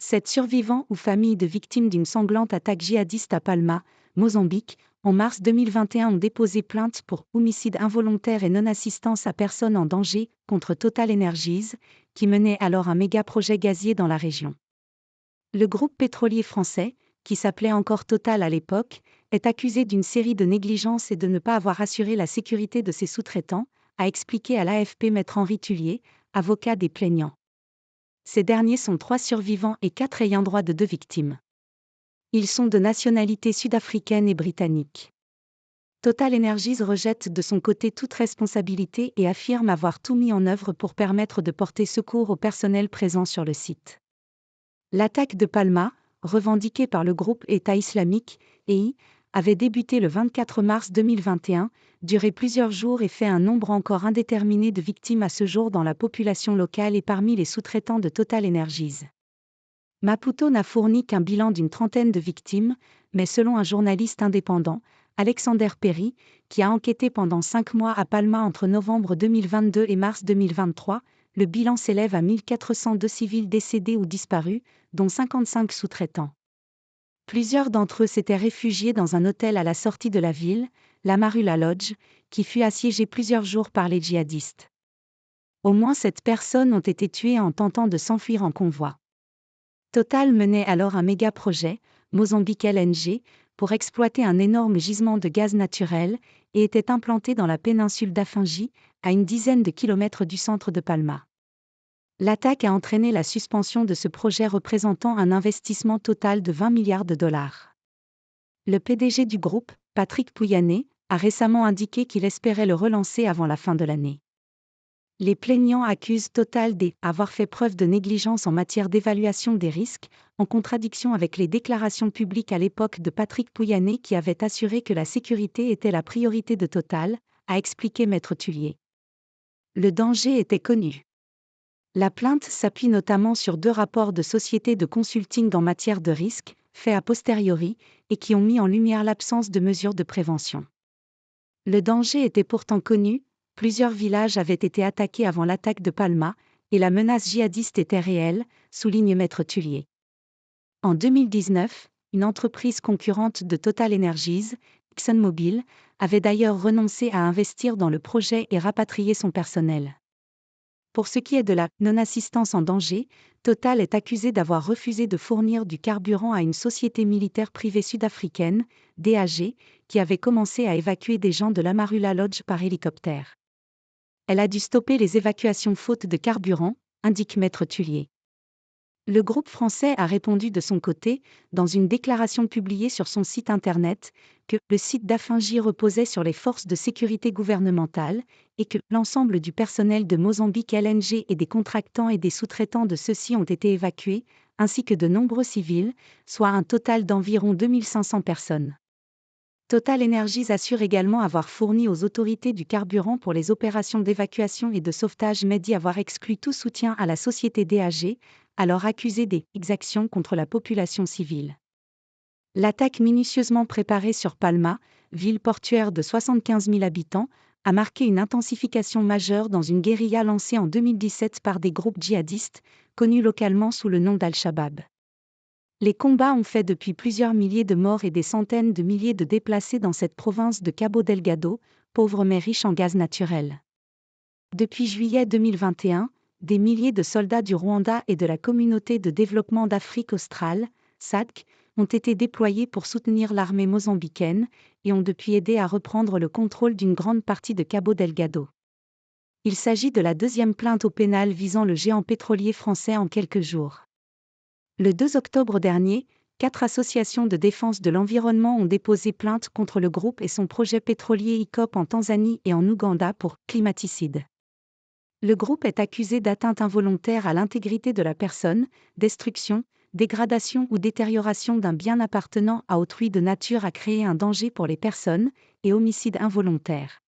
7 survivants ou familles de victimes d'une sanglante attaque djihadiste à Palma, Mozambique, en mars 2021 ont déposé plainte pour homicide involontaire et non-assistance à personne en danger contre Total Energies, qui menait alors un méga-projet gazier dans la région. Le groupe pétrolier français, qui s'appelait encore Total à l'époque, est accusé d'une série de négligences et de ne pas avoir assuré la sécurité de ses sous-traitants, a expliqué à l'AFP Maître Henri Tullier, avocat des plaignants. Ces derniers sont 3 survivants et 4 ayants droit de 2 victimes. Ils sont de nationalité sud-africaine et britannique. Total Energies rejette de son côté toute responsabilité et affirme avoir tout mis en œuvre pour permettre de porter secours au personnel présent sur le site. L'attaque de Palma, revendiquée par le groupe État islamique, EI, avait débuté le 24 mars 2021, duré plusieurs jours et fait un nombre encore indéterminé de victimes à ce jour dans la population locale et parmi les sous-traitants de Total Energies. Maputo n'a fourni qu'un bilan d'une trentaine de victimes, mais selon un journaliste indépendant, Alexander Perry, qui a enquêté pendant 5 mois à Palma entre novembre 2022 et mars 2023, le bilan s'élève à 1402 civils décédés ou disparus, dont 55 sous-traitants. Plusieurs d'entre eux s'étaient réfugiés dans un hôtel à la sortie de la ville, la Marula Lodge, qui fut assiégée plusieurs jours par les djihadistes. Au moins 7 personnes ont été tuées en tentant de s'enfuir en convoi. Total menait alors un méga-projet, Mozambique LNG, pour exploiter un énorme gisement de gaz naturel, et était implanté dans la péninsule d'Afingi, à une dizaine de kilomètres du centre de Palma. L'attaque a entraîné la suspension de ce projet représentant un investissement total de 20 milliards de dollars. Le PDG du groupe, Patrick Pouyanné, a récemment indiqué qu'il espérait le relancer avant la fin de l'année. Les plaignants accusent Total d'avoir fait preuve de négligence en matière d'évaluation des risques, en contradiction avec les déclarations publiques à l'époque de Patrick Pouyanné qui avait assuré que la sécurité était la priorité de Total, a expliqué Maître Tullier. Le danger était connu. La plainte s'appuie notamment sur 2 rapports de sociétés de consulting en matière de risque, faits a posteriori, et qui ont mis en lumière l'absence de mesures de prévention. Le danger était pourtant connu. Plusieurs villages avaient été attaqués avant l'attaque de Palma, et la menace djihadiste était réelle, souligne Maître Tullier. En 2019, une entreprise concurrente de Total Energies, ExxonMobil, avait d'ailleurs renoncé à investir dans le projet et rapatrié son personnel. Pour ce qui est de la non-assistance en danger, Total est accusé d'avoir refusé de fournir du carburant à une société militaire privée sud-africaine, DAG, qui avait commencé à évacuer des gens de la Marula Lodge par hélicoptère. Elle a dû stopper les évacuations faute de carburant, indique Maître Tullier. Le groupe français a répondu de son côté, dans une déclaration publiée sur son site internet, que le site d'Afingi reposait sur les forces de sécurité gouvernementales, et que l'ensemble du personnel de Mozambique LNG et des contractants et des sous-traitants de ceux-ci ont été évacués, ainsi que de nombreux civils, soit un total d'environ 2500 personnes. Total Energies assure également avoir fourni aux autorités du carburant pour les opérations d'évacuation et de sauvetage mais dit avoir exclu tout soutien à la société DAG, alors accusée d'exactions contre la population civile. L'attaque minutieusement préparée sur Palma, ville portuaire de 75 000 habitants, a marqué une intensification majeure dans une guérilla lancée en 2017 par des groupes djihadistes, connus localement sous le nom d'Al-Shabaab. Les combats ont fait depuis plusieurs milliers de morts et des centaines de milliers de déplacés dans cette province de Cabo Delgado, pauvre mais riche en gaz naturel. Depuis juillet 2021, des milliers de soldats du Rwanda et de la Communauté de développement d'Afrique australe, SADC, ont été déployés pour soutenir l'armée mozambicaine et ont depuis aidé à reprendre le contrôle d'une grande partie de Cabo Delgado. Il s'agit de la 2e plainte au pénal visant le géant pétrolier français en quelques jours. Le 2 octobre dernier, 4 associations de défense de l'environnement ont déposé plainte contre le groupe et son projet pétrolier ICOP en Tanzanie et en Ouganda pour climaticide. Le groupe est accusé d'atteinte involontaire à l'intégrité de la personne, destruction, dégradation ou détérioration d'un bien appartenant à autrui de nature à créer un danger pour les personnes, et homicide involontaire.